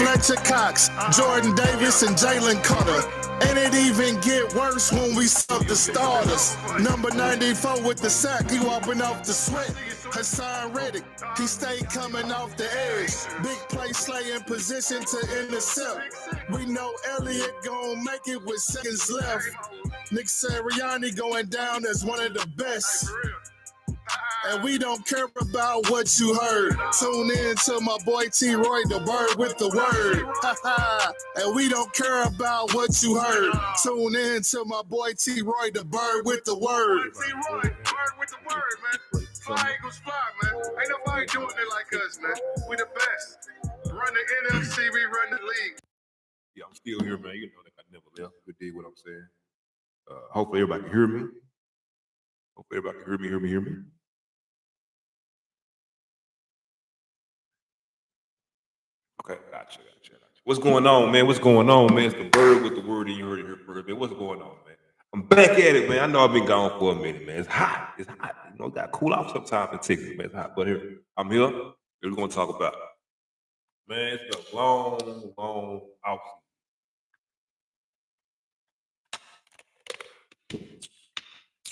Fletcher Cox, Jordan Davis, and Jalen Carter. And it even get worse when we sub the starters. Number 94 with the sack, he whopping off the sweat. Hassan Reddick, he stayed coming off the edge. Big play Slay in position to intercept. We know Elliott gon' make it with seconds left. Nick Sirianni going down as one of the best. And we don't care about what you heard. Tune in to my boy T-Roy, the bird with the word. And we don't care about what you heard. Tune in to my boy T-Roy, the bird with the word. T-Roy, bird with the word, man. Fly Eagles fly, man. Ain't nobody doing it like us, man. We the best. Run the NFC, we run the league. Yeah, I'm still here, man. You know that I never left. You dig what I'm saying? Hopefully everybody can hear me. Hopefully everybody can hear me. Okay, gotcha. What's going on, man? It's the bird with the word in your ear, bird, man. What's going on, man? I'm back at it, man. I know I've been gone for a minute, man. It's hot. You know, got to cool off sometimes in Texas, man. It's hot. But here, I'm here. We're going to talk about it. Man, it's a long off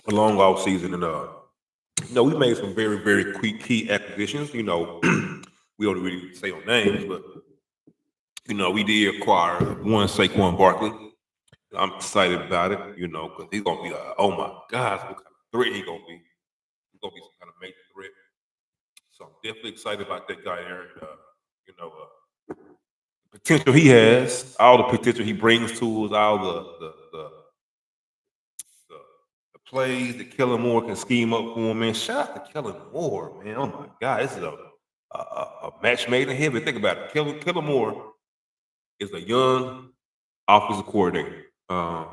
a long off season, and you know, we made some very quick key acquisitions. You know, we don't really say on names, but you know, we did acquire one Saquon Barkley. I'm excited about it, you know, because he's gonna be oh my gosh, what kind of threat he's gonna be. He's gonna be some kind of major threat. So I'm definitely excited about that guy there. And, you know, potential he has, all the potential he brings to us, all the plays that Kellen Moore can scheme up for him, man. Shout out to Kellen Moore, man. Oh my God, this is a match made in heaven. Think about it. Kellen Moore is a young offensive coordinator. I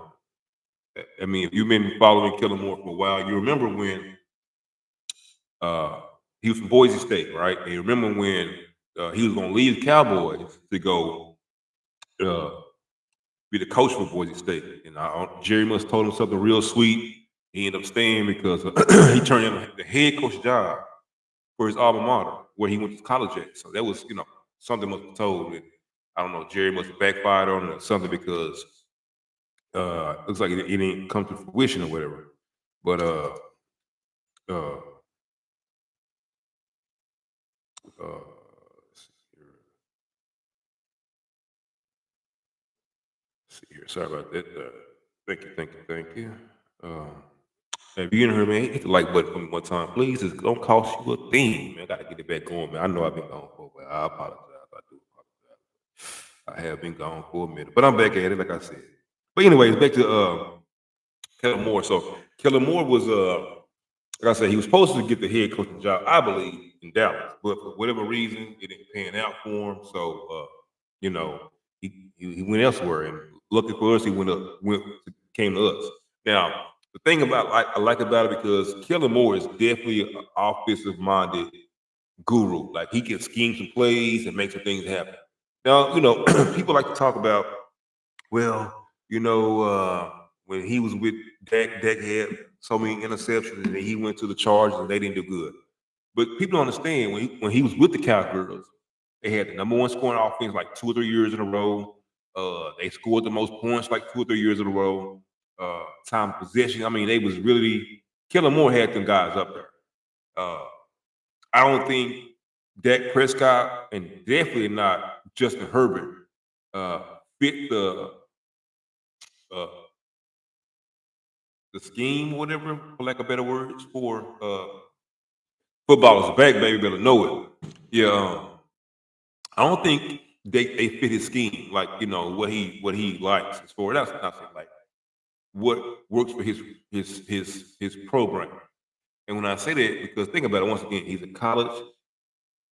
mean, if you've been following Kellen Moore for a while, you remember when he was from Boise State, right? And you remember when he was going to leave the Cowboys to go be the coach for Boise State. And Jerry must have told him something real sweet. He ended up staying because he turned in the head coach job for his alma mater, where he went to college at. So that was, you know, something must have told. And I don't know, Jerry must have backfired on it or something, because looks like it didn't come to fruition or whatever. But let's see here. Sorry about that. Thank you. If you didn't hear me, hit the like button for me one time, please. It's gonna cost you a thing, man. I gotta get it back going, man. I know I've been gone for a while. I apologize. I do apologize. I have been gone for a minute, but I'm back at it, like I said. But anyways, back to Kellen Moore. So Kellen Moore was like I said, he was supposed to get the head coaching job, I believe, in Dallas, but for whatever reason, it didn't pan out for him. So you know, he went elsewhere, and lucky for us, he came to us. Now, the thing about I like about it, because Kellen Moore is definitely an offensive minded guru. Like, he can scheme some plays and make some things happen. Now, you know, people like to talk about, well, you know, when he was with Dak had so many interceptions, and he went to the Chargers and they didn't do good. But people don't understand, when he was with the Cowgirls, they had the number one scoring offense like 2 or 3 years in a row. They scored the most points like 2 or 3 years in a row. Time of possession, I mean, they was really, Kellen Moore had them guys up there. I don't think Dak Prescott, and definitely not Justin Herbert, fit the scheme, whatever, for lack of better words, for footballers back, baby, better know it. Yeah, I don't think they fit his scheme, like, you know, what he likes as far as, that's nothing like what works for his program. And when I say that, because think about it, once again, he's a college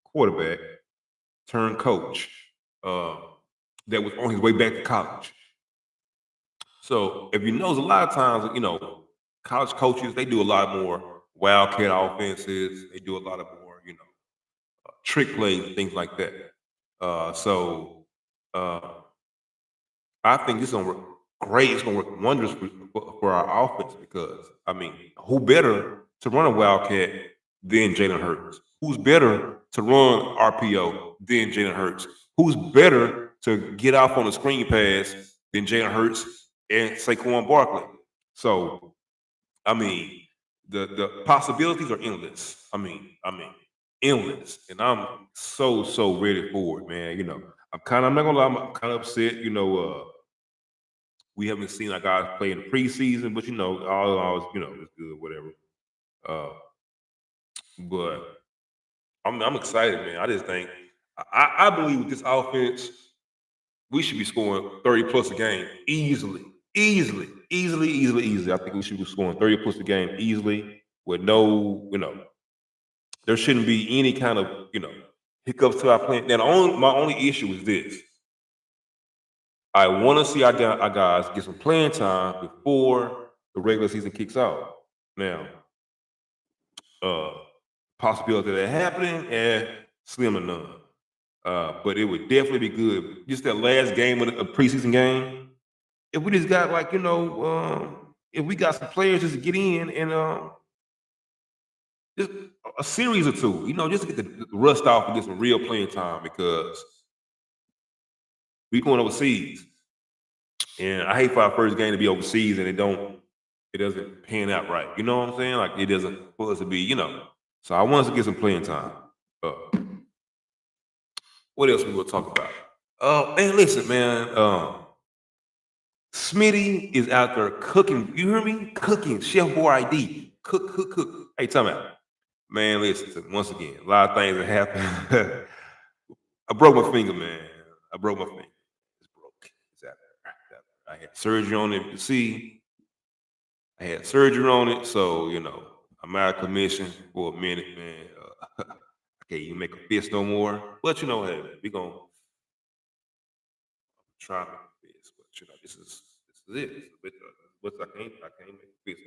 quarterback turned coach that was on his way back to college. So if you notice, a lot of times, you know, college coaches, they do a lot more wildcat offenses. They do a lot of more, you know, trick plays, things like that. So I think this is gonna work great. It's gonna work wonders for our offense, because, I mean, who better to run a wildcat than Jalen Hurts? Who's better to run RPO than Jalen Hurts? Who's better to get off on a screen pass than Jalen Hurts and Saquon Barkley. So, I mean, the possibilities are endless. I mean, endless. And I'm so ready for it, man. You know, I'm not gonna lie, I'm kind of upset. You know, we haven't seen our guys play in the preseason, but you know, all you know, it's good, whatever. Uh, but I'm excited, man. I just think I believe with this offense, we should be scoring 30 plus a game easily. Easily. I think we should be scoring 30 plus a game easily with no, you know, there shouldn't be any kind of, you know, hiccups to our plan. Now, my only issue is this. I want to see our guys get some playing time before the regular season kicks off. Now, possibility of that happening, slim or none. But it would definitely be good. Just that last game of the preseason game, if we just got like, you know, if we got some players just to get in and just a series or two, you know, just to get the rust off and get some real playing time because we going overseas. And I hate for our first game to be overseas and it doesn't pan out right. You know what I'm saying? Like it doesn't for us to be, you know. So I want us to get some playing time. What else we gonna talk about? Man, listen, man. Smitty is out there cooking. You hear me? Cooking. Chef Boy ID. Cook. Hey, tell me. Man, listen. Once again, a lot of things that happened. I broke my finger, man. I broke my finger. It's broke. It's out there. I had surgery on it. You see, I had surgery on it, so you know I'm out of commission for a minute, man. I can't even make a fist no more. But you know, hey, man, we gonna try to make a fist. But you know, this is it. It's a bit, but I can't make a fist.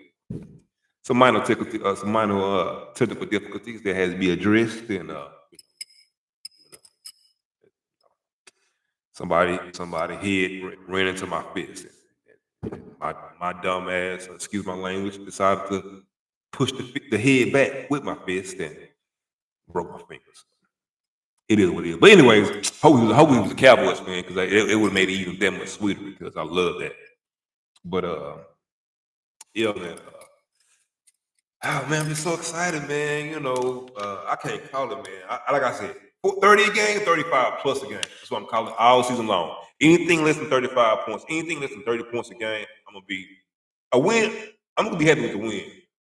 Some minor technical difficulties that has to be addressed, and somebody head ran into my fist. My dumb ass, excuse my language, decided to push the head back with my fist and broke my fingers. It is what it is. But anyways, hope he was a Cowboys fan because it would have made it even that much sweeter because I love that. But yeah, man. Oh man, I'm just so excited, man. You know, I can't call it, man. Like I said, 30 a game, 35 plus a game. That's what I'm calling it all season long. Anything less than 35 points, anything less than 30 points a game, I'm gonna be a win. I'm gonna be happy with the win.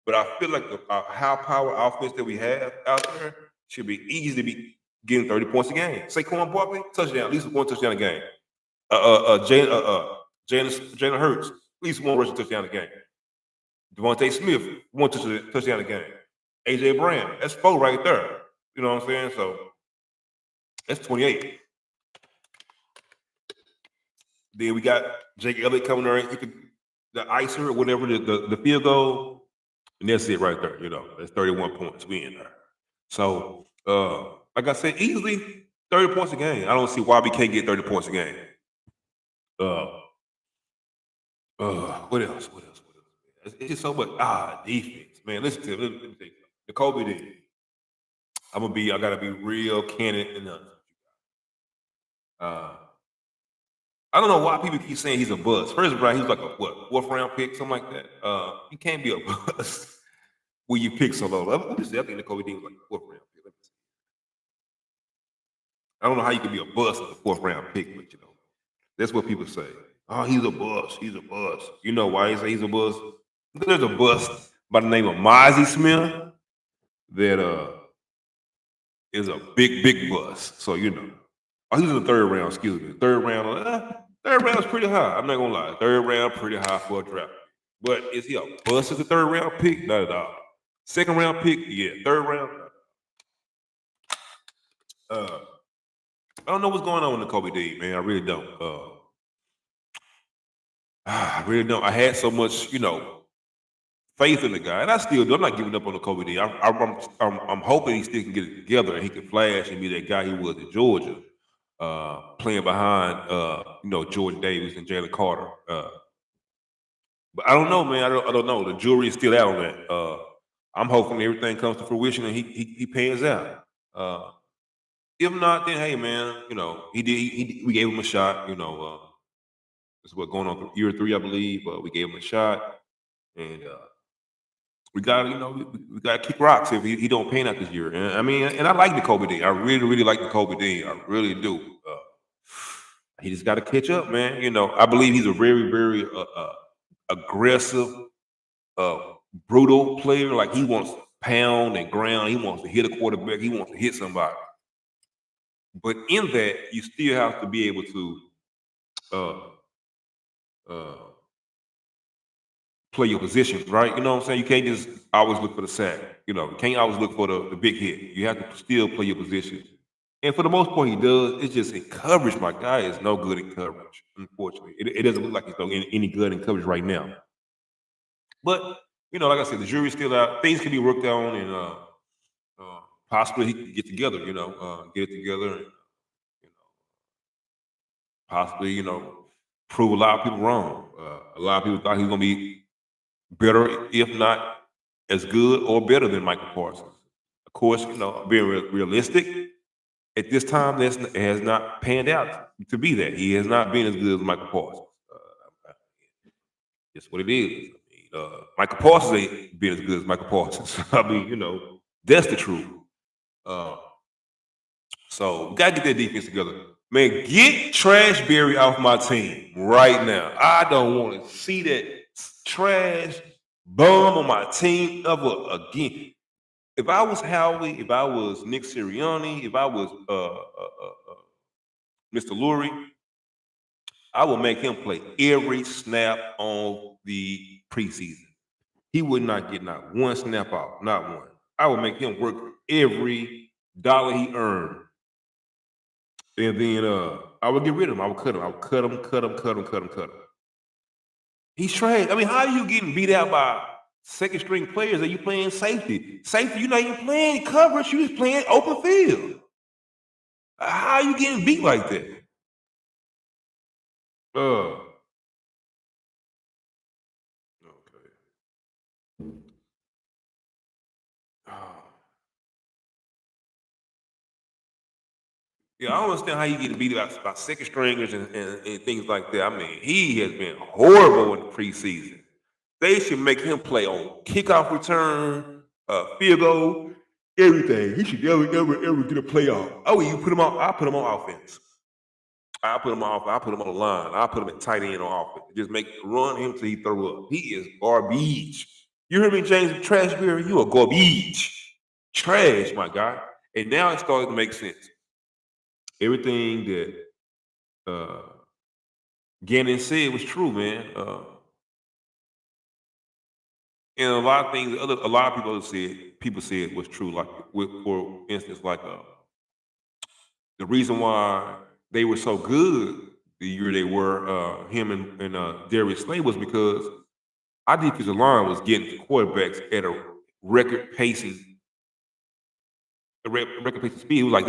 But I feel like the high power offense that we have out there should be easy to be getting 30 points a game. Saquon Barkley, touchdown, at least one touchdown a game. Jalen Hurts, at least one rushing touchdown a game. Devontae Smith, one touchdown a game. AJ Brown, that's 4 right there. You know what I'm saying? So that's 28. Then we got Jake Elliott coming there and hit the icer or whatever, the field goal. And that's it right there. You know, that's 31 points. We in there. So, like I said, easily 30 points a game. I don't see why we can't get 30 points a game. What else? It's just so much defense, man. Listen to it. Let me tell you something. The Kobe did. I gotta be real candid and I don't know why people keep saying he's a bust. First of all, he's like a fourth round pick, something like that. He can't be a bust when you pick so low. Let me see. I think the Kobe Dean was like a fourth round pick. Let me see. I don't know how you can be a bust as a fourth round pick, but you know, that's what people say. Oh, he's a bust. He's a bust. You know why he say he's a bust? There's a bust by the name of Mozzie Smith that is a big bust. So you know, he was in the third round. Excuse me, third round is pretty high. I'm not gonna lie, third round pretty high for a draft. But is he a bust as a third round pick? Not at all. Second round pick, yeah. Third round. I don't know what's going on with the Kobe D, man. I really don't. I really don't. I had so much, you know, faith in the guy, and I still do. I'm not giving up on the Kobe D. I'm hoping he still can get it together and he can flash and be that guy he was in Georgia, playing behind, you know, Jordan Davis and Jalen Carter. But I don't know, man. I don't know. The jury is still out on that. I'm hoping everything comes to fruition and he pans out. If not, then hey, man, we gave him a shot. This is what going on year 3, I believe. We gave him a shot, and we got we got to kick rocks if he don't pan out this year. And I mean, and I like the Kobe Dean. I really, really like the Kobe Dean. I really do. He just got to catch up, man. I believe he's a very, very aggressive, uh, brutal player. Like he wants to pound and ground. He wants to hit a quarterback. He wants to hit somebody. But in that, you still have to be able to uh, uh, play your position, right? You know what I'm saying? You can't just always look for the sack. You can't always look for the big hit. You have to still play your position. And for the most part, he does. It's just in coverage. My guy is no good in coverage, unfortunately. It doesn't look like he's any good in coverage right now. But, like I said, the jury's still out. Things can be worked on, and possibly he can get together, get it together, and possibly, prove a lot of people wrong. A lot of people thought he was going to be better, if not as good or better than Michael Parsons. Of course, being realistic, at this time, it has not panned out to be that. He has not been as good as Michael Parsons. It's what it is. Michael Parsons ain't been as good as Michael Parsons. I mean, that's the truth. So we gotta get that defense together. Man, get Trash Berry off my team right now. I don't want to see that trash bum on my team ever again. If I was Howie, if I was Nick Sirianni, if I was Mr. Lurie, I would make him play every snap on the preseason. He would not get not one snap off, not one. I would make him work every dollar he earned. And then I would get rid of him. I would cut him. I would cut him. He's trash. I mean, how are you getting beat out by second string players? Are you playing safety? Safety, you're not even playing coverage. You're just playing open field. How are you getting beat like that? Okay. Yeah, I don't understand how you get beat by second stringers and things like that. I mean, he has been horrible in the preseason. They should make him play on kickoff return, field goal, everything. He should never get a playoff. Oh, you put him on. I'll put him on offense. I'll put him on the line. I'll put him at tight end on offense. Just run him till he throw up. He is garbage. You hear me, James Trashberry? You are garbage. Trash, my guy. And now it's starting to make sense. Everything that Gannon said was true, man. And a lot of things, a lot of people said was true. Like, for instance, like the reason why they were so good the year they were, him and Darius Slay, was because our defensive line was getting quarterbacks at a record pacing speed. It was like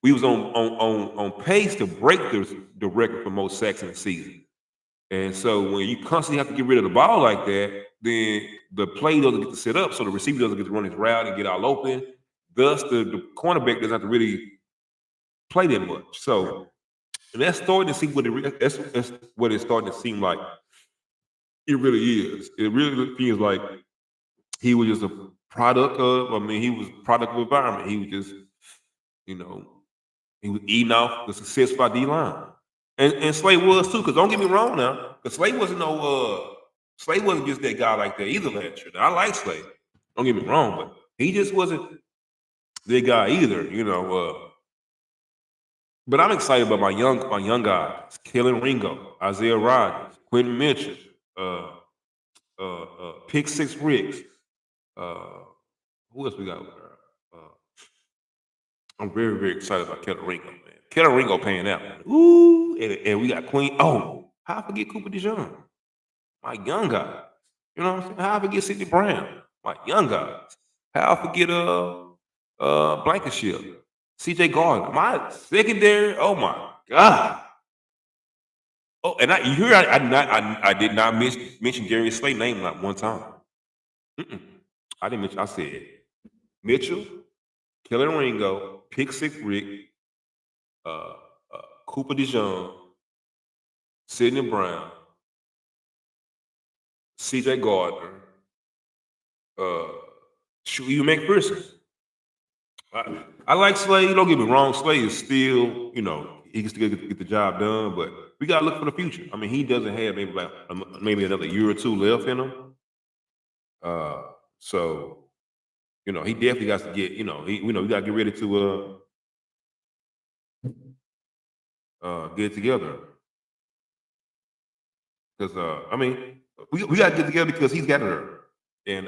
we was on pace to break the record for most sacks in the season. And so when you constantly have to get rid of the ball like that, then the play doesn't get to set up, so the receiver doesn't get to run his route and get all open. Thus, the cornerback doesn't have to really play that much. So that's starting to see that's what it's starting to seem like. It really is. It really feels like he was just a product of. I mean, he was a product of environment. He was just, he was eating off the success by D line. And Slay was too, because don't get me wrong now, because Slay wasn't just that guy like that either last year. Now, I like Slay. Don't get me wrong, but he just wasn't that guy either, But I'm excited about my young guys, Kellen Ringo, Isaiah Rodgers, Quentin Mitchell, Pick Six Ricks. Who else we got over there? I'm very, very excited about Kellen Ringo, man. Kellen Ringo paying out, man. Ooh, and we got Queen. Oh, how I forget Cooper DeJean? My young guys. You know what I'm saying? How I forget Sidney Brown? My young guys. How I forget Blankenship, CJ Gardner, my secondary. Oh my God. Oh, and I did not mention Darius Slay name not one time. I didn't mention. I said Mitchell, Kellen Ringo, Pick Six Rick, uh, Cooper DeJean, Sidney Brown, C.J. Gardner, uh, you McPherson. I like Slade. Don't get me wrong. Slade is still, he can still get the job done, but we gotta look for the future. I mean, he doesn't have maybe another year or two left in him. Uh, so he definitely got to get, we gotta get ready to get together. Because I mean, we gotta get together because he's got her. And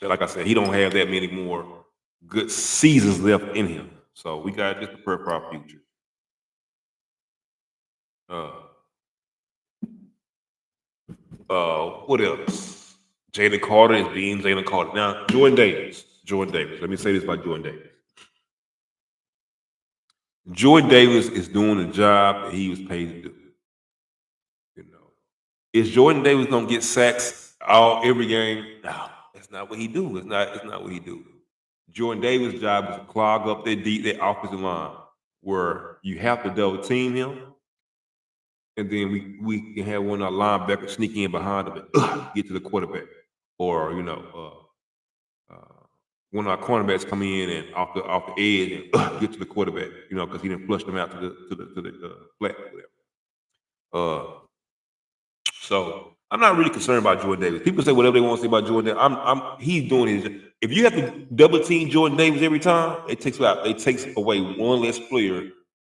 like I said, he don't have that many more good seasons left in him. So we gotta just prepare for our future. What else? Jalen Carter is being Jalen Carter. Now, Jordan Davis. Let me say this about Jordan Davis. Jordan Davis is doing the job that he was paid to do. Is Jordan Davis gonna get sacks every game? No, that's not what he do. It's not what he do. Jordan Davis' job is to clog up that offensive line where you have to double team him, and then we can have one of our linebackers sneak in behind him and get to the quarterback, or one of our cornerbacks come in and off the edge and get to the quarterback, because he didn't flush them out to the flat or whatever. So I'm not really concerned about Jordan Davis. People say whatever they want to say about Jordan Davis. He's doing his. If you have to double team Jordan Davis every time, it takes away one less player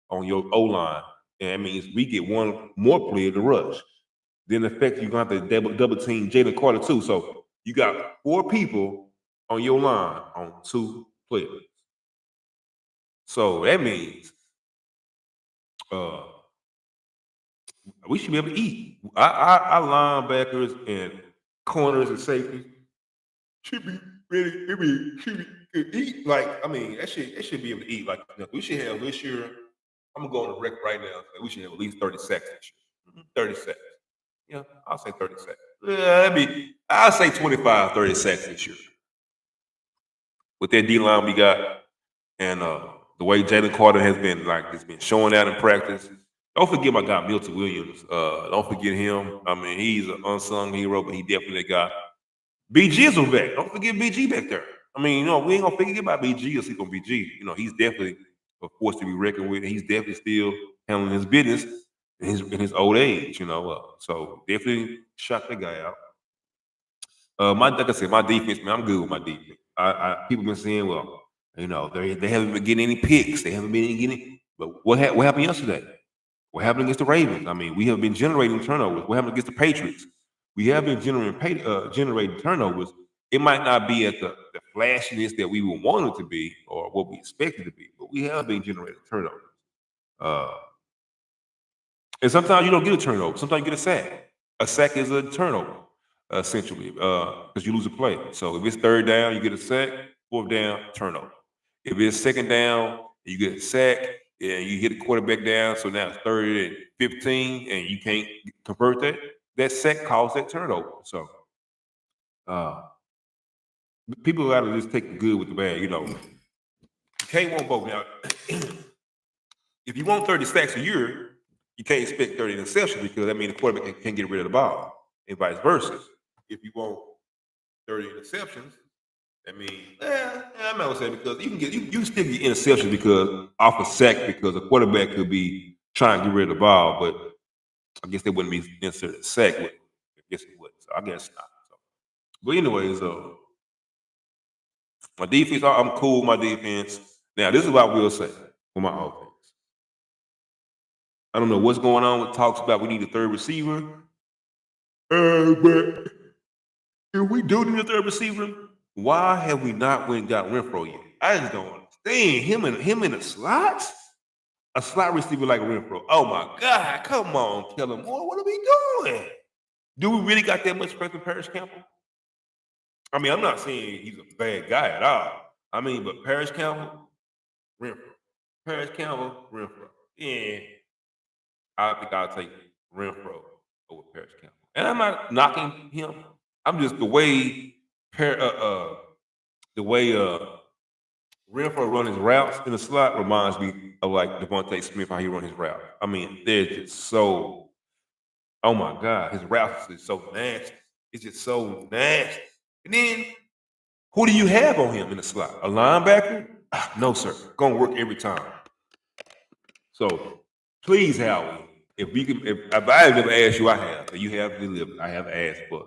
on your O line, and that means we get one more player to rush. Then the fact you're gonna have to double team Jalen Carter too. So you got 4 people on your line on 2 players. So that means we should be able to eat. Our linebackers and corners and safeties should be ready. Should be eat. Like, I mean, that should be able to eat. Like, we should have this year. I'm gonna go on the record right now. We should have at least 30 sacks this year. 30 sacks. Yeah, I'll say 30 sacks. Yeah, I'll say 25, 30 sacks this year. With that D line we got, and the way Jalen Carter has been showing out in practice. Don't forget my guy Milton Williams. Don't forget him. I mean, he's an unsung hero, but he definitely got BG is back. Don't forget BG back there. I mean, we ain't gonna forget about BG or sleep on BG. He's definitely a force to be reckoned with. He's definitely still handling his business in his old age. So definitely shot that guy out. Like I said, my defense, man, I'm good with my defense. People been saying, well, they haven't been getting any picks. They haven't been getting. But what happened yesterday? What happened against the Ravens? I mean, we have been generating turnovers. What happened against the Patriots? We have been generating turnovers. It might not be at the flashiness that we would want it to be or what we expect it to be, but we have been generating turnovers. And sometimes you don't get a turnover. Sometimes you get a sack. A sack is a turnover, essentially, because you lose a play. So if it's 3rd down, you get a sack. 4th down, turnover. If it's 2nd down, you get a sack, and you hit the quarterback down. So now it's 3rd and 15, and you can't convert that. That sack caused that turnover. So people got to just take the good with the bad. You can't want both. Now, if you want 30 sacks a year, you can't expect 30 interceptions because that means the quarterback can't get rid of the ball, and vice versa. If you want 30 interceptions, that means I'm not gonna say because you can still get interceptions because off a sack because a quarterback could be trying to get rid of the ball, but I guess they wouldn't be necessarily a sack. I guess it would. So I guess not. So. But anyways, my defense, I'm cool with my defense. Now, this is what I will say for my offense. I don't know what's going on with talks about we need a 3rd receiver. But if we do need a 3rd receiver, why have we not went and got Renfro yet? I just don't understand. Him in the slots? A slot receiver like Renfro. Oh my God, come on, Kellen Moore. What are we doing? Do we really got that much faith in Paris Campbell? I mean, I'm not saying he's a bad guy at all. I mean, but Paris Campbell, Renfro. Paris Campbell, Renfro. Yeah. I think I'll take Renfro over Paris Campbell. And I'm not knocking him. I'm just the way Renfro run his routes in the slot reminds me of like Devontae Smith, how he run his route. I mean, they're just so, oh my God, his routes is so nasty. It's just so nasty. And then who do you have on him in the slot? A linebacker? Ah, no, sir. Gonna work every time. So please, Howie, if we can, if I have never asked you, I have, and you have delivered. I have asked for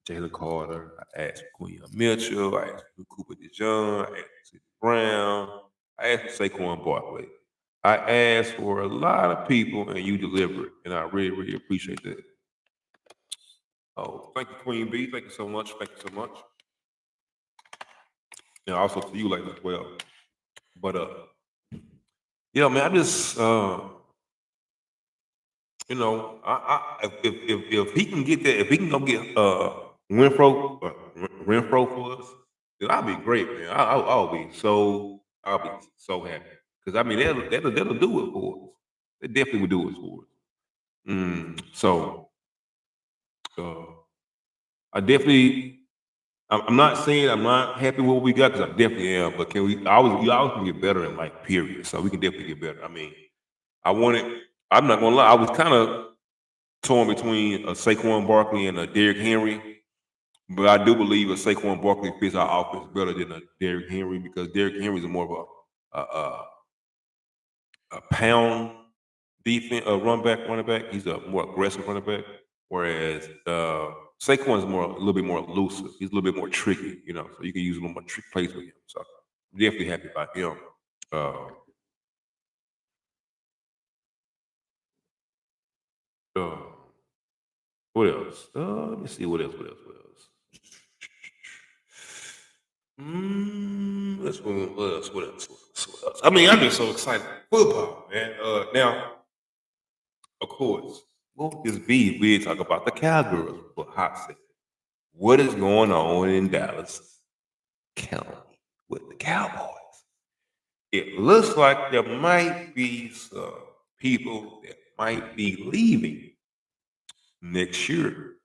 Jalen Carter, I asked for Quinn Mitchell, I asked for Cooper DeJean, I asked for Sidney Brown, I asked for Saquon Barkley. I asked for a lot of people, and you delivered, and I really, really appreciate that. Oh, thank you, Queen B. Thank you so much. Thank you so much. And also to you, ladies, as well. But yeah, man, I just you know, if he can get that, if he can go get Renfro for us, then I'll be great, man. I'll be so happy because I mean that'll do it for us. It definitely would do it for us. So uh, I definitely. I'm not saying I'm not happy with what we got because I definitely am, but can we? You always can get better in like period. So we can definitely get better. I mean, I wanted. I'm not gonna lie. I was kind of torn between a Saquon Barkley and a Derrick Henry, but I do believe a Saquon Barkley fits our offense better than a Derrick Henry because Derrick Henry is more of a pound defense, running back. He's a more aggressive running back, whereas Saquon is a little bit more elusive. He's a little bit more tricky, you know. So you can use a little more trick plays with him. So I'm definitely happy about him. Uh, uh, what else? Let me see. What else? What else? What else? What else? What else? What else? I mean, I'm just so excited. Football, man. Now, of course, what this be? We talk about the Cowgirls for hot second. What is going on in Dallas County with the Cowboys? It looks like there might be some people that might be leaving next year.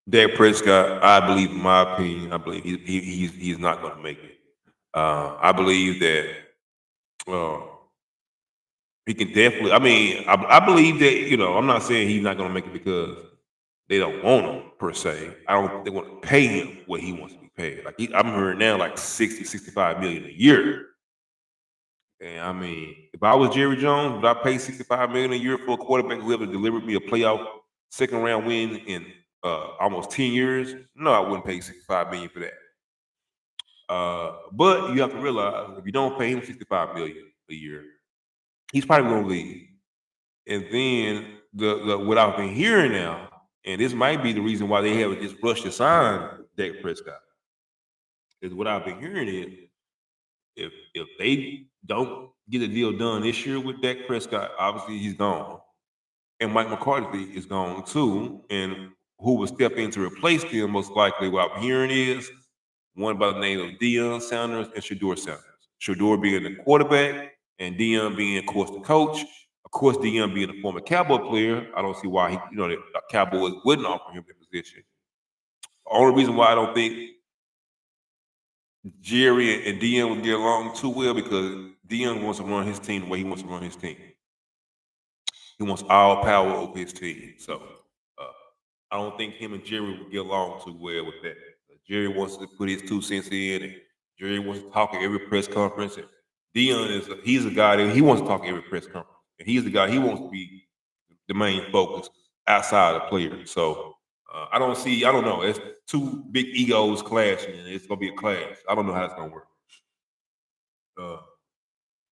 Dak Prescott, I believe, in my opinion, I believe he's not going to make it. I believe that he can definitely. I mean, I believe that I'm not saying he's not going to make it because they don't want him per se. I don't think they want to pay him what he wants to be paid. Like I'm hearing now like 60, 65 million a year. And I mean, if I was Jerry Jones, would I pay 65 million a year for a quarterback who ever delivered me a playoff second round win in almost 10 years? No, I wouldn't pay 65 million for that. But you have to realize if you don't pay him 65 million a year, he's probably gonna leave. And then the what I've been hearing now, and this might be the reason why they haven't just rushed to sign Dak Prescott, is what I've been hearing is if they don't get a deal done this year with Dak Prescott, obviously he's gone. And Mike McCarthy is gone too. And who will step in to replace them, most likely, what I'm hearing is one by the name of Deion Sanders and Shador Sanders. Shador being the quarterback and Deion being, of course, the coach. Of course, Deion being a former Cowboy player, I don't see why the Cowboys wouldn't offer him the position. The only reason why I don't think Jerry and Deion would get along too well because Deion wants to run his team the way he wants to run his team. He wants all power over his team. So uh, I don't think him and Jerry would get along too well with that. Jerry wants to put his 2 cents in, and Jerry wants to talk at every press conference. And Deion he's a guy that he wants to talk at every press conference, and he's the guy he wants to be the main focus outside of the player. So I don't know. It's two big egos clashing, and it's gonna be a clash. I don't know how it's gonna work. Uh,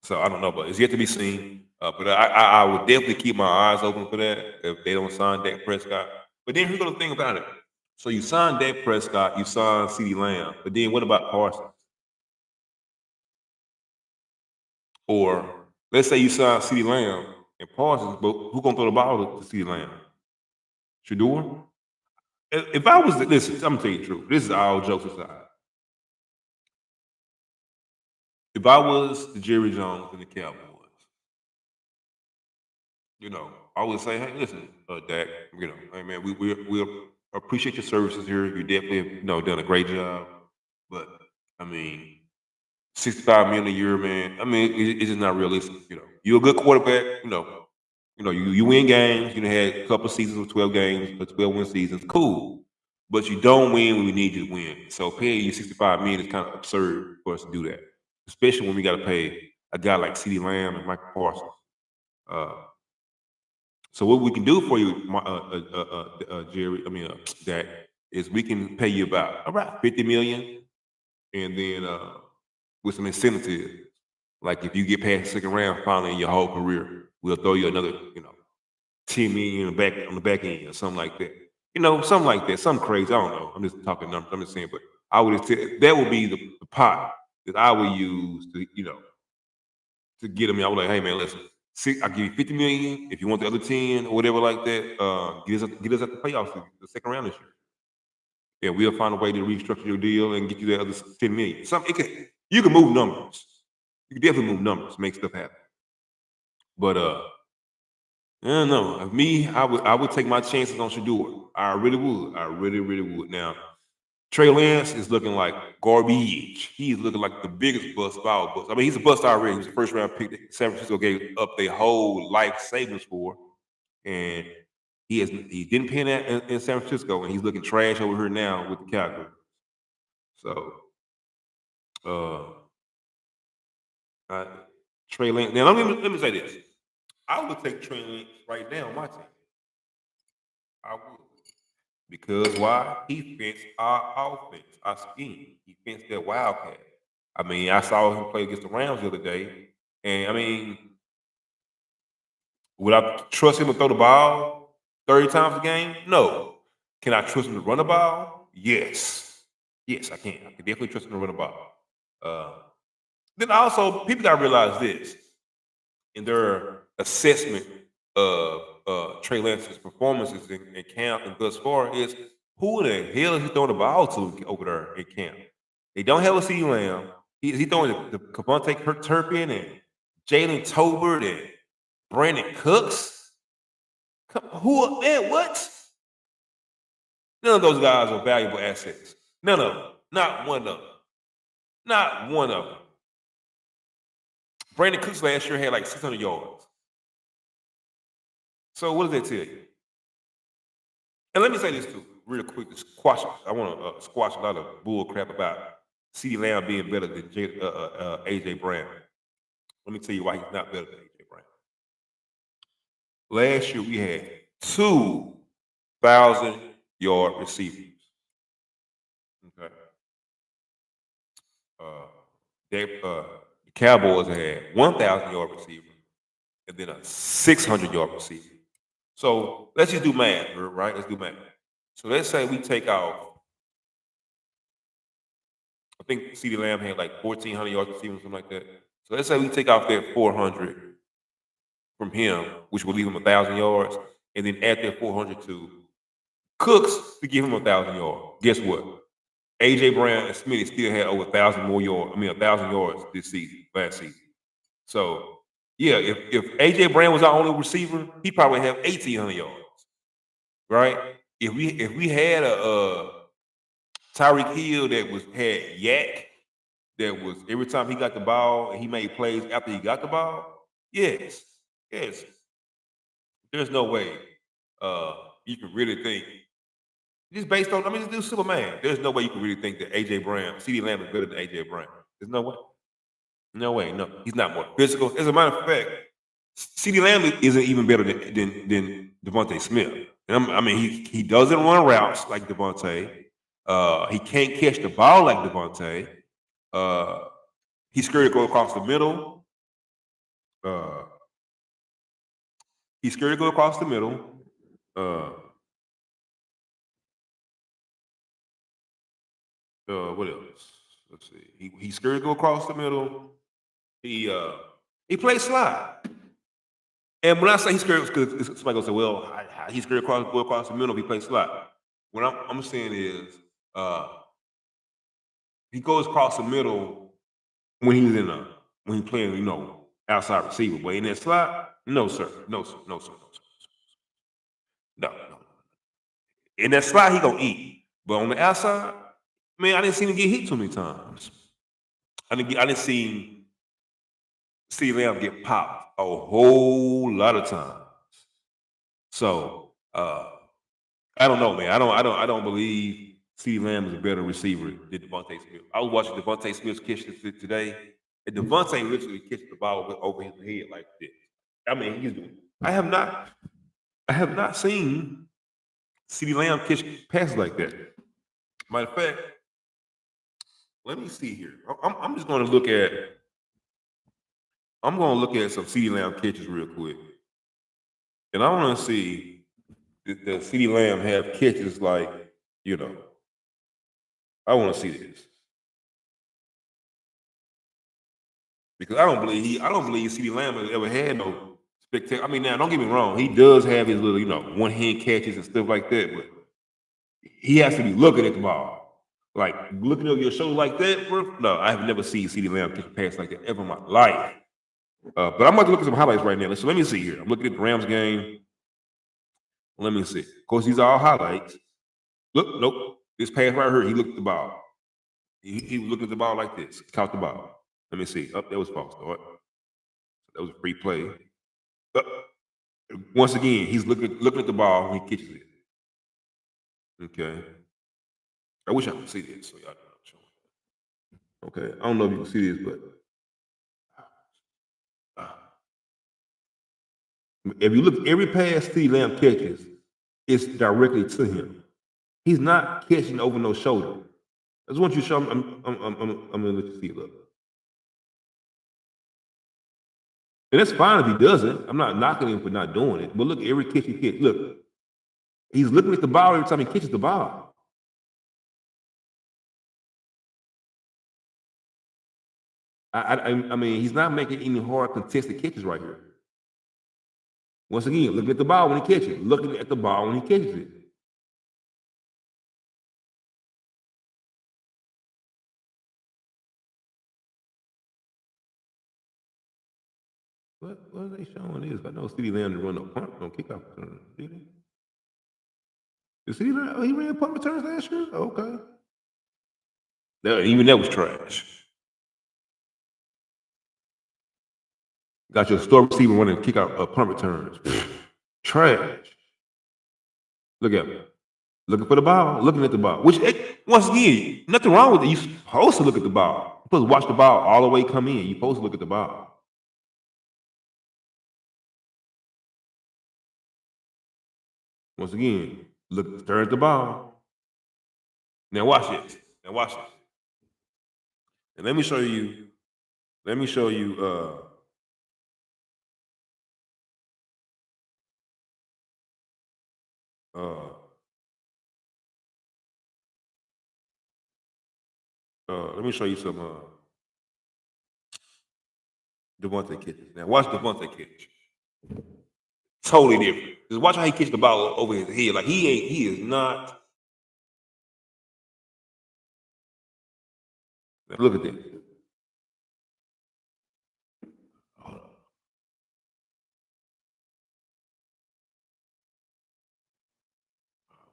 so I don't know, but it's yet to be seen. But I would definitely keep my eyes open for that if they don't sign Dak Prescott. But then here's the thing about it. So you sign Dak Prescott, you sign CeeDee Lamb, but then what about Parsons? Or let's say you sign CeeDee Lamb and Parsons, but who gonna throw the ball to CeeDee Lamb? Shador? If I was listen, I'm gonna tell you the truth. This is all jokes aside. If I was the Jerry Jones and the Cowboys, I would say, hey, listen, Dak, hey man, we appreciate your services here. You definitely have, done a great job. But I mean, 65 million a year, man. I mean, it's just not realistic. You're a good quarterback. You win games. Had a couple of seasons with 12 games, or 12-win seasons. Cool, but you don't win when we need you to win. So paying you 65 million is kind of absurd for us to do that, especially when we got to pay a guy like CeeDee Lamb and Michael Parsons. Uh, so what we can do for you, Jerry, Dak, is we can pay you about 50 million, and then with some incentives, like if you get past the second round finally in your whole career, we'll throw you another, 10 million on the back end or something like that. Something like that, something crazy. I don't know. I'm just talking numbers. I'm just saying, but I would say that would be the pot that I would use to get them. I was like, hey man, listen, I'll give you 50 million if you want the other 10 or whatever like that. Get us at the playoffs, the second round this year. Yeah, we'll find a way to restructure your deal and get you that other 10 million. You can move numbers. You can definitely move numbers, make stuff happen. But I don't know. Me, I would take my chances on Shador. I really would. I really, really would. Now, Trey Lance is looking like garbage. He's looking like the biggest bust of all busts. I mean, he's a bust already. He was the first round pick that San Francisco gave up their whole life savings for. And he didn't pan that in San Francisco, and he's looking trash over here now with the Cowboys. So Trey Lance. Now let me say this. I would take Trey Lance right now on my team. I would. Because why? He fits our offense, our scheme. He fits that wildcat. I mean, I saw him play against the Rams the other day. And I mean, would I trust him to throw the ball 30 times a game? No. Can I trust him to run the ball? Yes. Yes, I can. I can definitely trust him to run the ball. Then also, people got to realize this in their assessment of Trey Lance's performances in camp and thus far is who the hell is he throwing the ball to over there in camp? They don't have a CeeDee Lamb. He's throwing the Cavante Turpin and Jalen Tolbert and Brandon Cooks. Who, man, what? None of those guys are valuable assets. None of them. Not one of them. Not one of them. Brandon Cooks last year had like 600 yards. So what does that tell you? And let me say this too, real quick, to squash. I want to squash a lot of bull crap about CeeDee Lamb being better than AJ Brown. Let me tell you why he's not better than AJ Brown. Last year we had 2,000-yard receivers. Okay. The Cowboys had 1,000-yard receiver and then a 600-yard receiver. So let's just do math, right? Let's do math. So let's say we take off. I think CeeDee Lamb had like 1,400 yards receiving, something like that. So let's say we take off that 400 from him, which will leave him 1,000 yards, and then add that 400 to Cooks to give him 1,000 yards. Guess what? AJ Brown and Smitty still had over 1,000 more yards. 1,000 yards this season, last season. So yeah, if AJ Brown was our only receiver, he probably have 1,800 yards, right? If we had a Tyreek Hill that had yak, that was every time he got the ball and he made plays after he got the ball, yes. There's no way you can really think just based on. Just do simple math. There's no way you can really think that AJ Brown, CeeDee Lamb is better than AJ Brown. There's no way. No way. No, he's not more physical. As a matter of fact, CeeDee Lamb isn't even better than Devontae Smith. And he doesn't run routes like Devontae. He can't catch the ball like Devontae. He's scared to go across the middle. He's scared to go across the middle. What else? Let's see. He's scared to go across the middle. He plays slide. And when I say he's scared, because somebody gonna say, "Well, he's scared to go across the middle if he plays slide." What I'm saying is, he goes across the middle when he's playing, outside receiver. But in that slot, no, sir. No. In that slot, he gonna eat. But on the outside, Man, I didn't see him get hit too many times. I didn't see CeeDee Lamb get popped a whole lot of times. So I don't know, man. I don't believe CeeDee Lamb is a better receiver than Devontae Smith. I was watching Devontae Smith's catch today, and Devontae literally catches the ball over his head like this. I mean, he's doing. I have not seen CeeDee Lamb catch passes like that. Matter of fact, let me see here. I'm just going to look at. I'm going to look at some CeeDee Lamb catches real quick, and I want to see the CeeDee Lamb have catches like, you know. I want to see this because I don't believe CeeDee Lamb has ever had no spectacular. I mean, now don't get me wrong, he does have his little, one hand catches and stuff like that, but he has to be looking at the ball, like looking over your shoulder like that. Bro. No, I have never seen CeeDee Lamb catch a pass like that ever in my life. But I'm about to look at some highlights right now. So let me see here. I'm looking at the Rams game. Let me see. Of course, these are all highlights. Look, nope. This pass right here, he looked at the ball. He was looking at the ball like this. Caught the ball. Let me see. That was false start. That was a free play. Once again, he's looking at the ball when he catches it. Okay. I wish I could see this so y'all know. Okay. I don't know if you can see this, but if you look, every pass CeeDee Lamb catches, it's directly to him. He's not catching over no shoulder. I just want you to show him. I'm gonna let you see it. Look. And that's fine if he doesn't. I'm not knocking him for not doing it. But look, every catch he catches, look, he's looking at the ball every time he catches the ball. I mean, he's not making any hard contested catches right here. Once again, looking at the ball when he catches it. Looking at the ball when he catches it. What are they showing this? I know CeeDee Lamb didn't run no punt, no kickoff return, did he? Did CeeDee Lamb, he ran punt returns last year? Okay. Even that was trash. Got your star receiver running kickoff punt returns. Trash. Look at him. Looking for the ball, looking at the ball. Which, once again, nothing wrong with it. You're supposed to look at the ball. You're supposed to watch the ball all the way come in. You're supposed to look at the ball. Once again, stare at the ball. Now watch it. And let me show you. Let me show you. Let me show you some Devontae catches. Now watch Devontae catch. Totally different. Just watch how he catches the ball over his head. Like he is not. Now look at this. Hold on.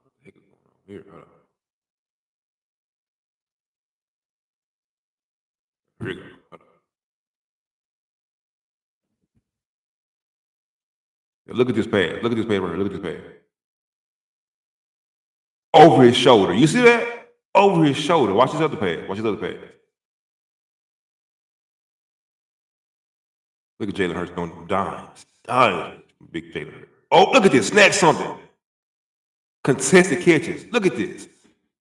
What the heck is going on here? Hold on. Here we go. Hold on. Now look at this pass. Look at this pass right here. Look at this pass. Over his shoulder. You see that? Over his shoulder. Watch his other pass. Look at Jalen Hurts going dimes. Big Jalen Hurts. Oh, look at this. Snatch something. Contested catches. Look at this.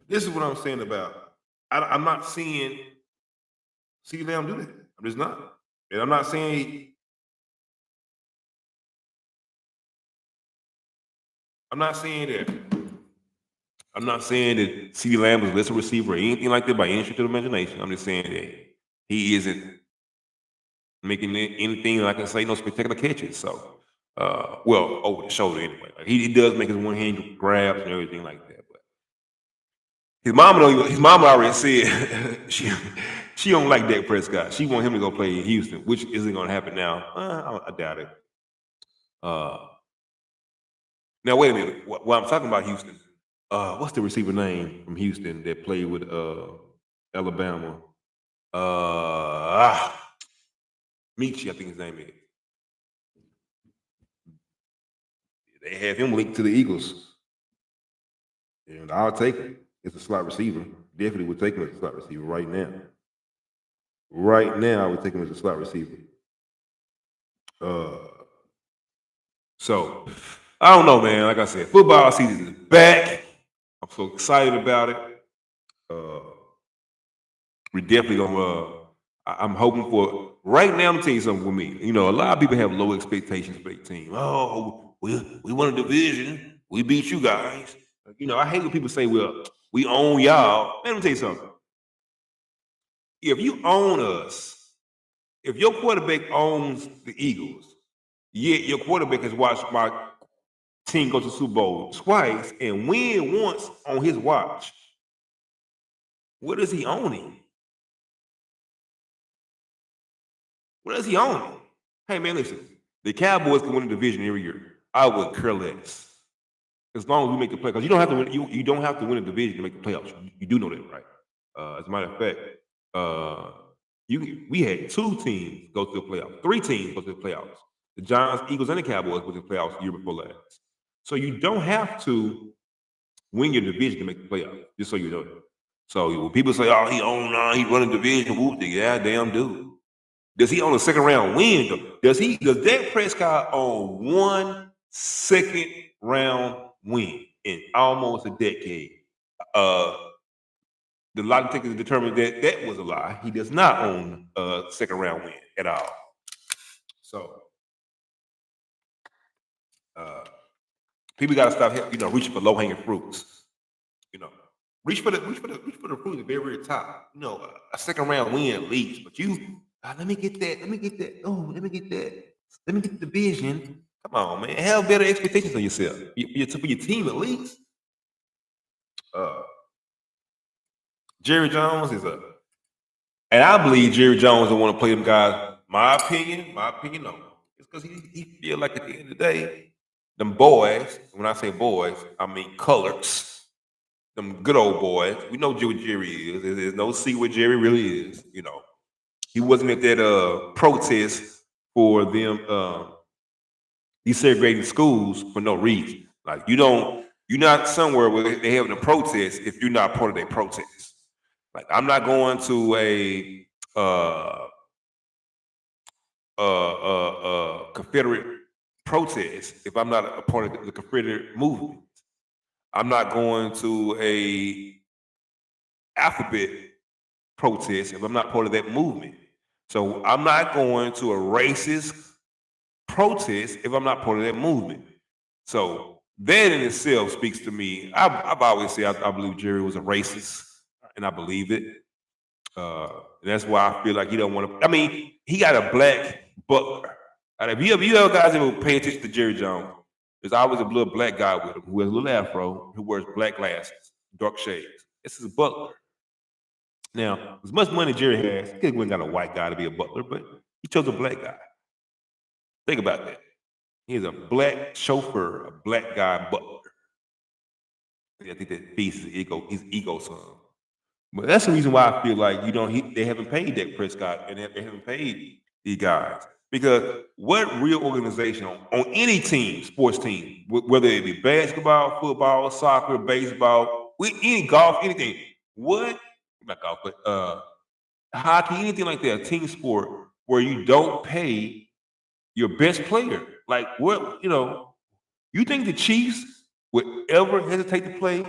This is what I'm saying about. I'm not seeing CeeDee Lamb do that. I'm just not. And I'm not saying that CeeDee Lamb is a lesser receiver or anything like that by any stretch of the imagination. I'm just saying that he isn't making anything, like I say, no spectacular catches. So, over the shoulder anyway. Like he does make his one hand grabs and everything like that. But his mama already said she don't like Dak Prescott. She want him to go play in Houston, which isn't going to happen now. I doubt it. Now wait a minute. While I'm talking about Houston, what's the receiver name from Houston that played with Alabama? Michi, I think his name is. They have him linked to the Eagles. And I'll take him. It's a slot receiver. Definitely would take him as a slot receiver right now. Right now, I would take him as a slot receiver. So I don't know, man. Like I said, football season is back. I'm so excited about it. We definitely gonna. I'm hoping for right now. I'm gonna tell you something with me. You know, a lot of people have low expectations for their team. Oh, we won a division. We beat you guys. You know, I hate when people say, "Well, we own y'all." Man, let me tell you something. If you own us, if your quarterback owns the Eagles, yet your quarterback has watched my team go to the Super Bowl twice and win once on his watch, what is he owning? What is he owning? Hey man, listen, the Cowboys can win the division every year. I would care less. As long as we make the play, because you don't have to win. You don't have to win a division to make the playoffs. You do know that, right? As a matter of fact, we had 2 teams go to the playoffs, 3 teams go to the playoffs. The Giants, Eagles, and the Cowboys went to the playoffs the year before last. So you don't have to win your division to make the playoffs. Just so you know that. So when people say, "Oh, he won a division," whoop, yeah, damn dude. Does he own a second round win though? Does Dak Prescott own 1 second round win in almost a decade? The lie detectors determined that that was a lie. He does not own a second round win at all. So people got to stop, reaching for low hanging fruits. You know, reach for the fruit at the very, very top. You know, a second round win at least. But let me get that. Let me get that. Oh, let me get that. Let me get the division. Come on, man. Have better expectations on yourself. For your team at least. Jerry Jones is and I believe Jerry Jones don't want to play them guys. My opinion, no. It's because he feel like at the end of the day, them boys, when I say boys, I mean colors. Them good old boys. We know what Jerry is. There's no see what Jerry really is. You know, he wasn't at that protest for them desegregating schools for no reason. Like you're not somewhere where they're having a protest if you're not part of their protest. Like I'm not going to a Confederate protest if I'm not a part of the Confederate movement. I'm not going to a alphabet protest if I'm not part of that movement. So I'm not going to a racist protest if I'm not part of that movement. So that in itself speaks to me. I've always said I believe Jerry was a racist, and I believe it. And that's why I feel like he don't want to. I mean, he got a black butler. And if you ever guys ever pay attention to Jerry Jones, there's always a little black guy with him who has a little afro, who wears black glasses, dark shades. This is a butler. Now, as much money Jerry has, he could have got a white guy to be a butler, but he chose a black guy. Think about that. He's a black chauffeur, a black guy butler. I think that feeds his ego some. But that's the reason why I feel like they haven't paid Dak Prescott and they haven't paid these guys. Because what real organization on any team, sports team, whether it be basketball, football, soccer, baseball, any golf, anything, not golf, but hockey, anything like that, a team sport where you don't pay your best player. Like what, you think the Chiefs would ever hesitate to play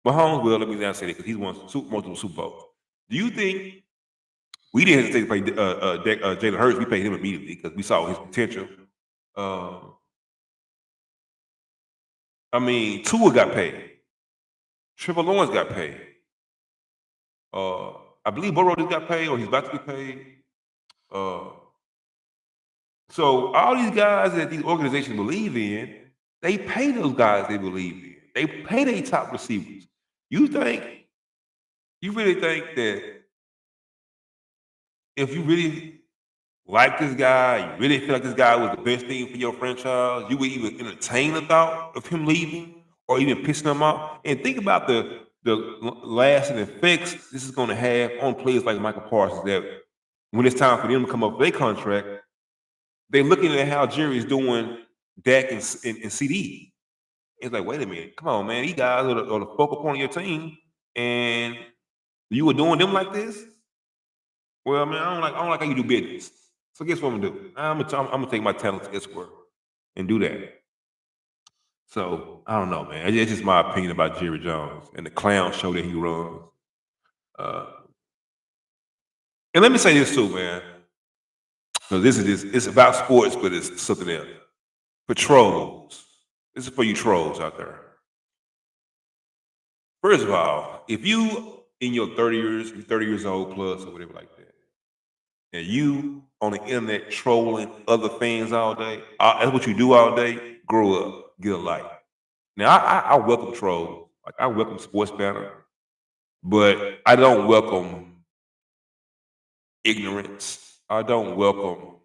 Mahomes? Well, let me not say that because he's won multiple Super Bowls. Do you think we didn't hesitate to play Jalen Hurts? We paid him immediately because we saw his potential. I mean, Tua got paid. Trevor Lawrence got paid. I believe Burrow just got paid, or he's about to get paid. So all these guys that these organizations believe in, they pay those guys they believe in. They pay their top receivers. You really think that if you really like this guy, you really feel like this guy was the best thing for your franchise, you would even entertain the thought of him leaving? or even pissing them off. And think about the lasting effects this is going to have on players like Michael Parsons. That when it's time for them to come up with their contract, they're looking at how Jerry's doing Dak and CD. It's like, wait a minute, come on, man. These guys are the focal point of your team, and you were doing them like this. Well, man, I don't like how you do business. So guess what I'm gonna do? I'm gonna take my talent to elsewhere and do that. So I don't know, man. It's just my opinion about Jerry Jones and the clown show that he runs. Uh, and let me say this too, man. So it's about sports, but it's something else. For trolls, this is for you trolls out there. First of all, if you in your 30 years old plus or whatever like that, and you on the internet trolling other fans all day, that's what you do all day. Grow up, get a life. Now I welcome trolls, like I welcome sports banner, but I don't welcome ignorance. I don't welcome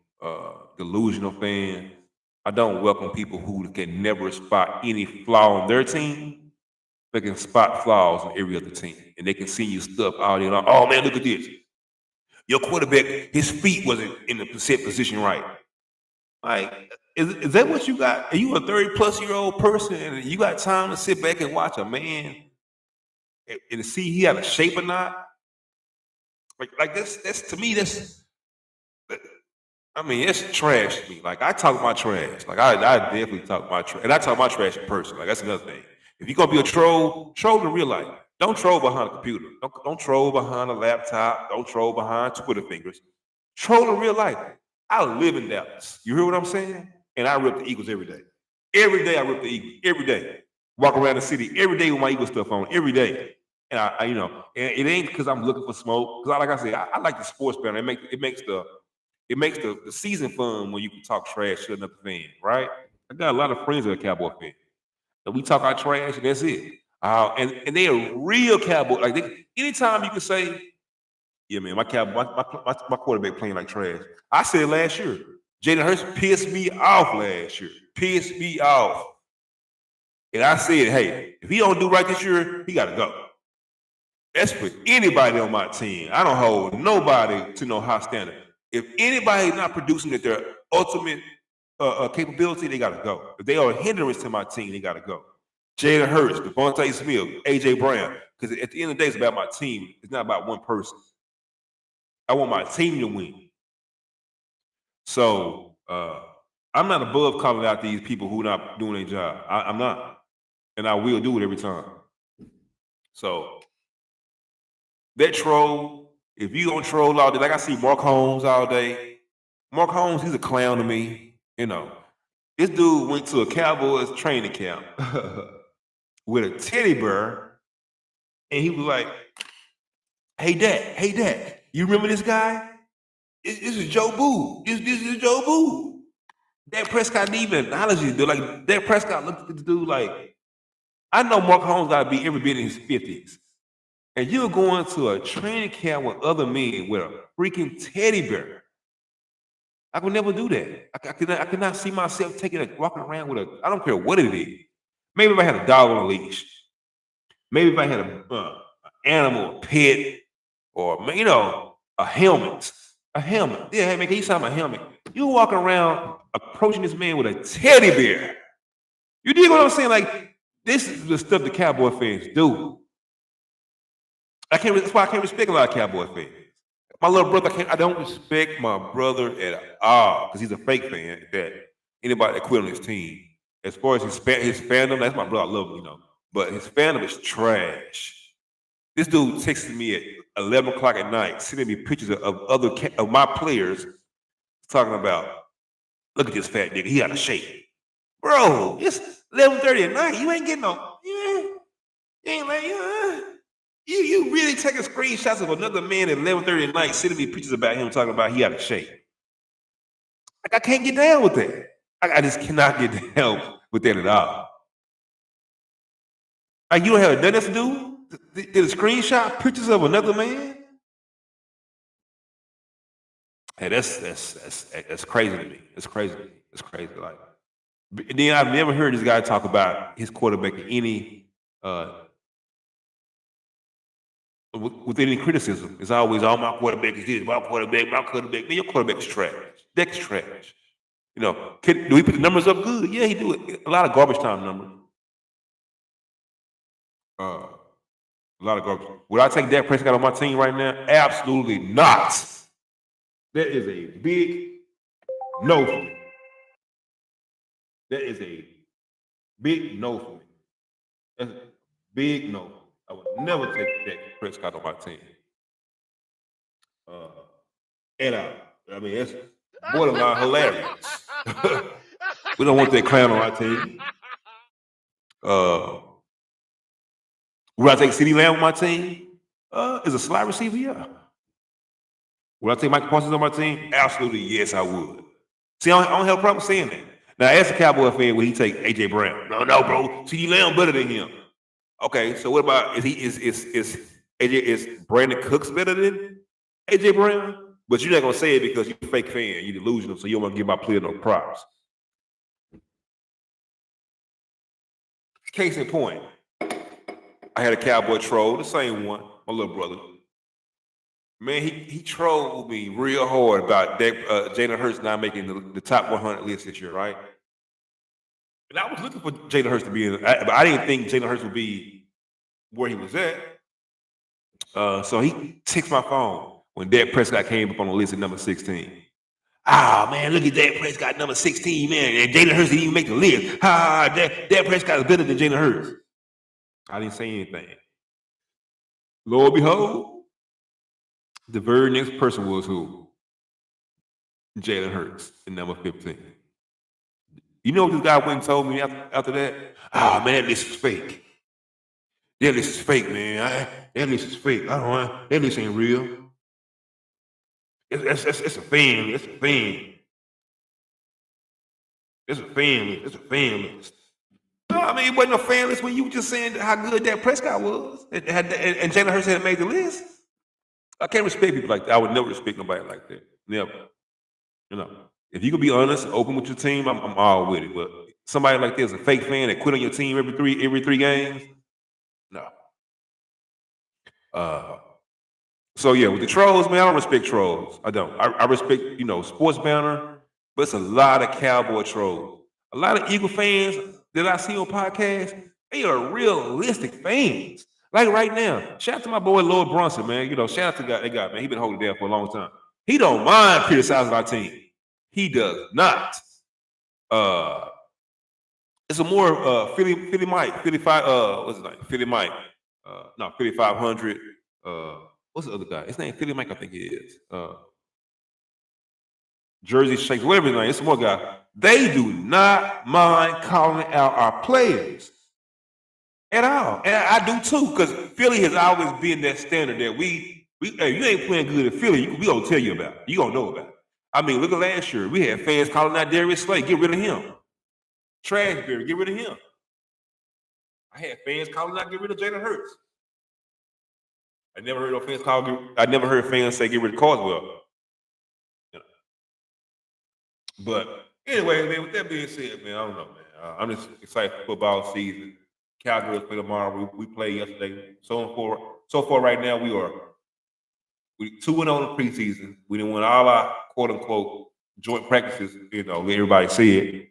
delusional fans. I don't welcome people who can never spot any flaw on their team. They can spot flaws on every other team, and they can see you stuff all day long. Oh man, look at this. Your quarterback, his feet wasn't in the set position right. Like, is that what you got? Are you a 30-plus-year-old person and you got time to sit back and watch a man and see he had a shape or not? Like that's to me, I mean, it's trash to me. Like I talk my trash. Like I definitely talk my trash. And I talk my trash in person. Like that's another thing. If you're gonna be a troll, troll in real life. Don't troll behind a computer. Don't troll behind a laptop. Don't troll behind Twitter fingers. Troll in real life. I live in Dallas. You hear what I'm saying? And I rip the Eagles every day. Every day I rip the Eagles. Every day. Walk around the city every day with my Eagle stuff on. Every day. And I and it ain't because I'm looking for smoke. Because like I said, I like the sports banner. It makes the season fun when you can talk trash to another fan, right? I got a lot of friends that are Cowboy fans. And we talk our trash and that's it. And they are real Cowboy. Like anytime you can say, yeah, man, my quarterback playing like trash. I said last year, Jalen Hurts pissed me off last year. Pissed me off. And I said, hey, if he don't do right this year, he got to go. That's for anybody on my team. I don't hold nobody to no high standard. If anybody's not producing at their ultimate capability, they got to go. If they are a hindrance to my team, they got to go. Jalen Hurts, Devontae Smith, A.J. Brown. Because at the end of the day, it's about my team. It's not about one person. I want my team to win. So I'm not above calling out these people who are not doing their job. I'm not. And I will do it every time. So that troll, if you don't troll all day, like I see Mark Holmes all day. Mark Holmes, he's a clown to me. This dude went to a Cowboys training camp with a teddy bear, and he was like, hey, Dad, you remember this guy? This is Joe Boo. This is Joe Boo. Dak Prescott didn't even acknowledge it. Like, Dak Prescott looked at the dude like, I know Mark Holmes got to be every bit in his 50s. And you're going to a training camp with other men with a freaking teddy bear. I could never do that. I could not see myself walking around with I don't care what it is. Maybe if I had a dog on a leash. Maybe if I had an animal, a pet, or a helmet. A helmet. Yeah, hey man, can you sign my helmet? You walking around approaching this man with a teddy bear. You dig what I'm saying? Like, this is the stuff the Cowboy fans do. That's why I can't respect a lot of Cowboy fans. My little brother, I don't respect my brother at all because he's a fake fan. That anybody that quit on his team, as far as his fandom, that's my brother. I love him, but his fandom is trash. This dude texted me at 11 o'clock at night, sending me pictures of my players, talking about, look at this fat nigga, he out of shape, bro. It's 11:30 at night. You ain't getting no. You ain't like You really taking screenshots of another man at 11:30 at night, sending me pictures about him talking about he out of shape. Like, I can't get down with that. I just cannot get down with that at all. Like, you don't have nothing else to do? Did a screenshot pictures of another man? Hey, that's crazy to me. It's crazy. It's crazy. Like, Then I've never heard this guy talk about his quarterback in any with any criticism. It's always, "Oh, my quarterback is this, my quarterback. Man, your quarterback is trash. Deck's trash." You know, do he put the numbers up good? Yeah, he do it. A lot of garbage time numbers. A lot of garbage. Would I take Dak Prescott on my team right now? Absolutely not. That is a big no for me. That is a big no for me. That's a big no. I would never take Dak Prescott on my team. And I mean, it's borderline hilarious. We don't want that clown on our team. Would I take CeeDee Lamb on my team? As a slot receiver, yeah. Would I take Michael Parsons on my team? Absolutely, yes, I would. See, I don't have a problem saying that. Now, as a Cowboy fan, would he take A.J. Brown? No, bro. CeeDee Lamb better than him. Okay, so what about is Brandon Cooks better than A.J. Brown? But you're not gonna say it because you're a fake fan, you're delusional, so you don't want to give my player no props. Case in point, I had a Cowboy troll, the same one, my little brother. Man, he trolled me real hard about Jalen Hurts not making the top 100 list this year, right? And I was looking for Jalen Hurts to be in, but I didn't think Jalen Hurts would be where he was at. So he ticks my phone when Dak Prescott came up on the list at number 16. Man, look at Dak Prescott, number 16, man. And Jalen Hurts didn't even make the list. Dak Prescott is better than Jalen Hurts. I didn't say anything. Lo and behold, the very next person was who? Jalen Hurts at number 15. You know what this guy went and told me after that? Man, that list is fake. That list is fake, man. That list is fake. I don't know. That list ain't real. It's a fan. It's a fan. It's a fan. It's a fan list. No, I mean, it wasn't a fan list when you were just saying how good that Prescott was. And Jalen Hurts had made the list. I can't respect people like that. I would never respect nobody like that. Never. You know, if you can be honest, open with your team, I'm all with it. But somebody like this, a fake fan that quit on your team every three games, no. So yeah, with the trolls, man, I don't respect trolls. I don't. I respect, sports banner, but it's a lot of Cowboy trolls. A lot of Eagle fans that I see on podcasts, they are realistic fans. Like right now, shout out to my boy Lloyd Brunson, man. Shout out to that guy, man. He been holding it down for a long time. He don't mind criticizing our team. He does not. It's a more Philly Mike, 55. What's his name? Philly Mike. 5500. What's the other guy? His name Philly Mike, I think he is. Jersey Shakes, whatever his name. It's more guy. They do not mind calling out our players at all, and I do too, because Philly has always been that standard that we hey, you ain't playing good in Philly, we gonna tell you about it. You gonna know about it. I mean, look at last year. We had fans calling out Darius Slay, get rid of him. Trashberry, get rid of him. I had fans calling out, get rid of Jalen Hurts. I never heard fans say get rid of Caldwell. But anyway, man, with that being said, man, I don't know, man. I'm just excited for football season. Cowboys play tomorrow. We played yesterday. So far right now, we 2-0 in the preseason. We didn't win all our quote unquote joint practices, everybody said.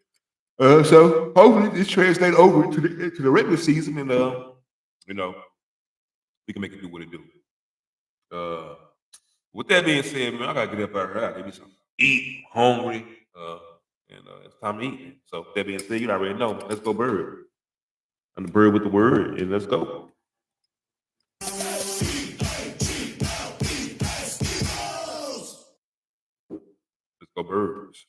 So hopefully this translates over to the regular season, and we can make it do what it do. With that being said, man, I gotta get up out here. I gotta give me something to eat, hungry, and it's time to eat. So with that being said, you already know. Let's go bird. I'm the bird with the word, and let's go. Let's go birds.